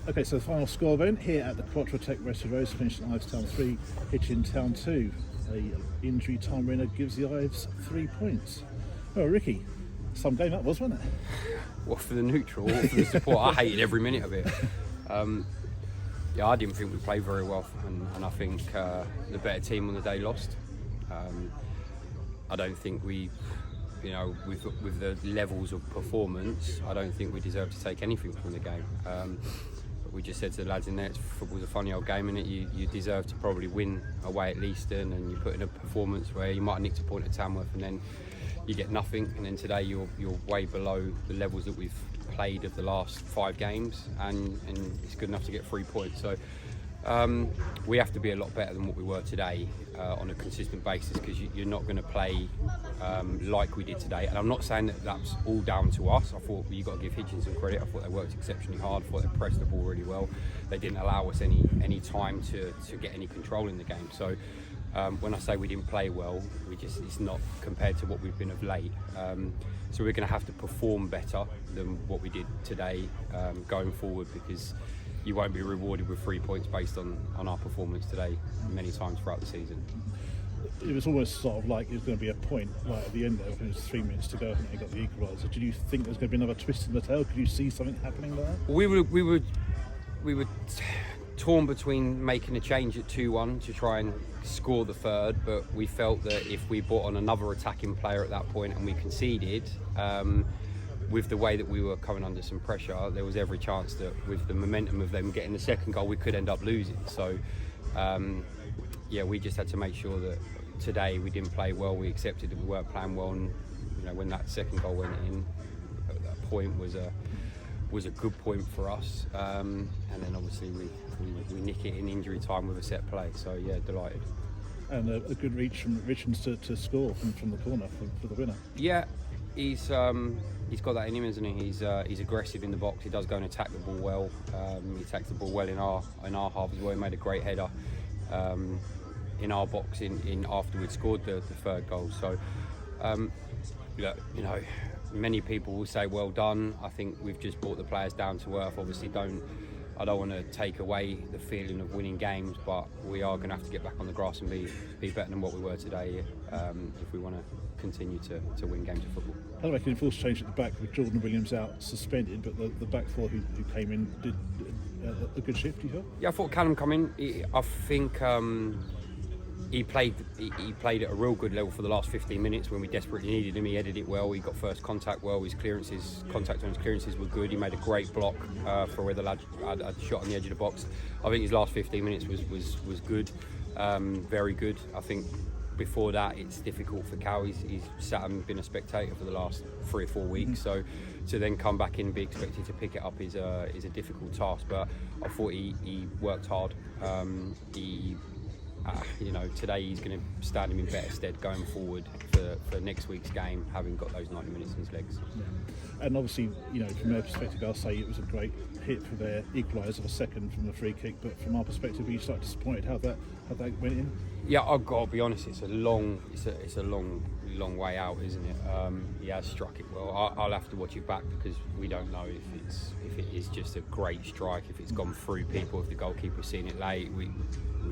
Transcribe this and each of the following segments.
Okay, so the final score then here at the Quattro-Tech Westwood Road finished in Ives Town 3, Hitchin Town 2. A injury time winner gives the Ives 3 points. Oh, Ricky, some game that was, wasn't it? Well, for the neutral, for the support, I hated every minute of it. I didn't think we played very well, and I think the better team on the day lost. I don't think we, with the levels of performance, I don't think we deserve to take anything from the game. But we just said to the lads in there, football's a funny old game, innit? You deserve to probably win away at Leiston, and you put in a performance where you might have nicked a point at Tamworth, and then you get nothing. And then today you're way below the levels that we've played of the last 5 games, and it's good enough to get 3 points. So we have to be a lot better than what we were today on a consistent basis, because you're not going to play like we did today. And I'm not saying that that's all down to us. I thought you've got to give Hitchin some credit. I thought they worked exceptionally hard. I thought they pressed the ball really well. They didn't allow us any time to get any control in the game. So when I say we didn't play well, it's not compared to what we've been of late. So we're going to have to perform better than what we did today going forward, because you won't be rewarded with 3 points based on our performance today many times throughout the season. It was almost sort of like it was going to be a point right at the end there. It was 3 minutes to go and they got the equaliser. Did you think there was going to be another twist in the tail? Could you see something happening there? We were torn between making a change at 2-1 to try and score the third, but we felt that if we brought on another attacking player at that point and we conceded, with the way that we were coming under some pressure, there was every chance that with the momentum of them getting the second goal, we could end up losing. So we just had to make sure that today we didn't play well. We accepted that we weren't playing well, and when that second goal went in, that point was a good point for us. And then obviously we nick it in injury time with a set play. So yeah, delighted. And a good reach from Richards to score from the corner for the winner. Yeah, he's got that in him, isn't he? He's aggressive in the box. He does go and attack the ball well. He attacks the ball well in our half as well. He made a great header in our box in after we'd scored the third goal. So many people will say well done. I think we've just brought the players down to earth. Obviously, I don't want to take away the feeling of winning games, but we are going to have to get back on the grass and be better than what we were today if we want to continue to win games of football. I reckon forced change at the back with Jordan Williams out suspended, but the back four who came in did a good shift, you thought? Yeah, I thought Callum come in. I think he played at a real good level for the last 15 minutes when we desperately needed him. He headed it well. He got first contact well. His contact on his clearances were good. He made a great block for where the lad had a shot on the edge of the box. I think his last 15 minutes was good, very good. I think before that it's difficult for Cal. He's sat and been a spectator for the last 3 or 4 weeks. So to then come back in and be expected to pick it up is a difficult task. But I thought he worked hard. Today he's going to stand him in better stead going forward for next week's game, having got those 90 minutes in his legs. Yeah. And obviously, from their perspective, I'll say it was a great hit for their equaliser, a second from the free kick. But from our perspective, we slightly disappointed how that went in. Yeah, I've got to be honest. It's a long way out, isn't it? He has struck it well. I'll have to watch it back because we don't know if it is just a great strike, if it's gone through people, if the goalkeeper's seen it late. We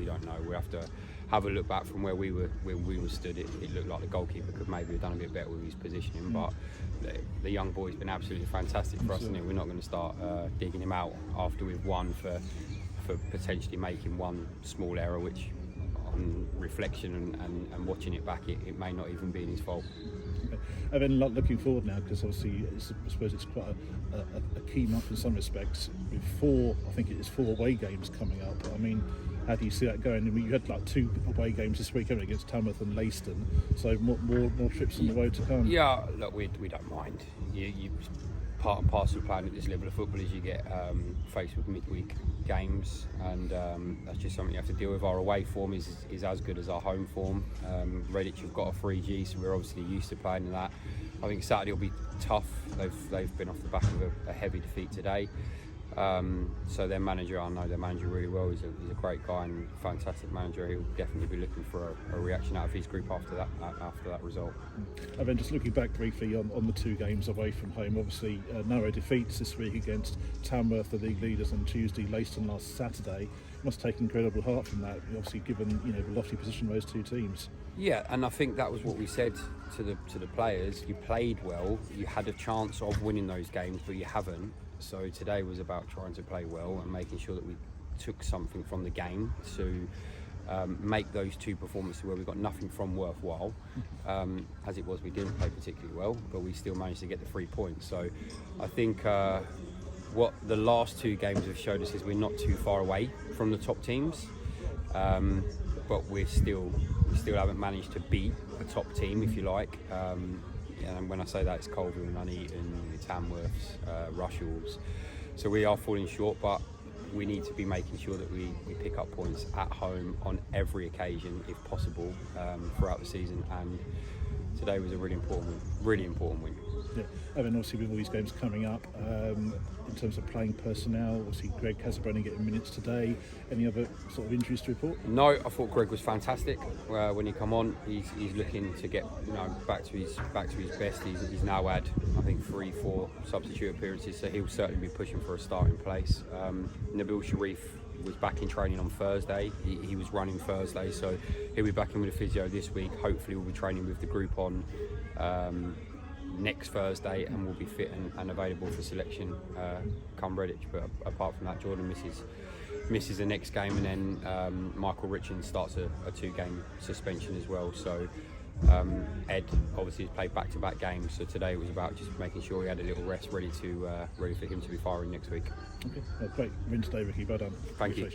don't know. We have to have a look back from where we were stood. It looked like the goalkeeper could maybe have done a bit better with his positioning, but the young boy's been absolutely fantastic for us, and we're not going to start digging him out after we've won for potentially making one small error, which on reflection and watching it back, it may not even be his fault. Okay. And then looking forward now, because obviously I suppose it's quite a key month in some respects. With I think it is 4 away games coming up. I mean, how do you see that going? I mean, you had like 2 away games this weekend against Tamworth and Leiston, so more trips on the road to come. Yeah, look, we don't mind. You part and parcel of playing at this level of football is you get faced with midweek games, and that's just something you have to deal with. Our away form is as good as our home form. Redditch have got a 3G, so we're obviously used to playing in that. I think Saturday will be tough. They've been off the back of a heavy defeat today. So their manager, I know their manager really well. He's a great guy and fantastic manager. He'll definitely be looking for a reaction out of his group after that result. And then just looking back briefly on the 2 games away from home, obviously narrow defeats this week against Tamworth, the league leaders, on Tuesday, Leiston last Saturday. You must take incredible heart from that, obviously given the lofty position of those 2 teams. Yeah, and I think that was what we said to the players. You played well, you had a chance of winning those games, but you haven't. So today was about trying to play well and making sure that we took something from the game to make those 2 performances where we got nothing from worthwhile. As it was, we didn't play particularly well, but we still managed to get the 3 points. So I think what the last 2 games have showed us is we're not too far away from the top teams, but we still haven't managed to beat a top team, if you like. And when I say that, it's Colville, Nuneaton, Tamworths, Rushells. So we are falling short, but we need to be making sure that we pick up points at home on every occasion, if possible, throughout the season. And today was a really important win. Yeah, and then obviously with all these games coming up, in terms of playing personnel, obviously Greg Casabroni getting minutes today. Any other sort of injuries to report? No, I thought Greg was fantastic when he come on. He's looking to get back to his best. He's now had, I think, 3-4 substitute appearances, so he'll certainly be pushing for a starting place. Nabil Sharif was back in training on Thursday. He was running Thursday, so he'll be back in with a physio this week. Hopefully we'll be training with the group on next Thursday, and will be fit and available for selection come Redditch. But apart from that, Jordan misses the next game, and then Michael Richens starts a 2-game suspension as well. So Ed obviously has played back-to-back games, so today it was about just making sure he had a little rest, ready for him to be firing next week. Okay, well, great win today, Ricky. Well done. Thank you.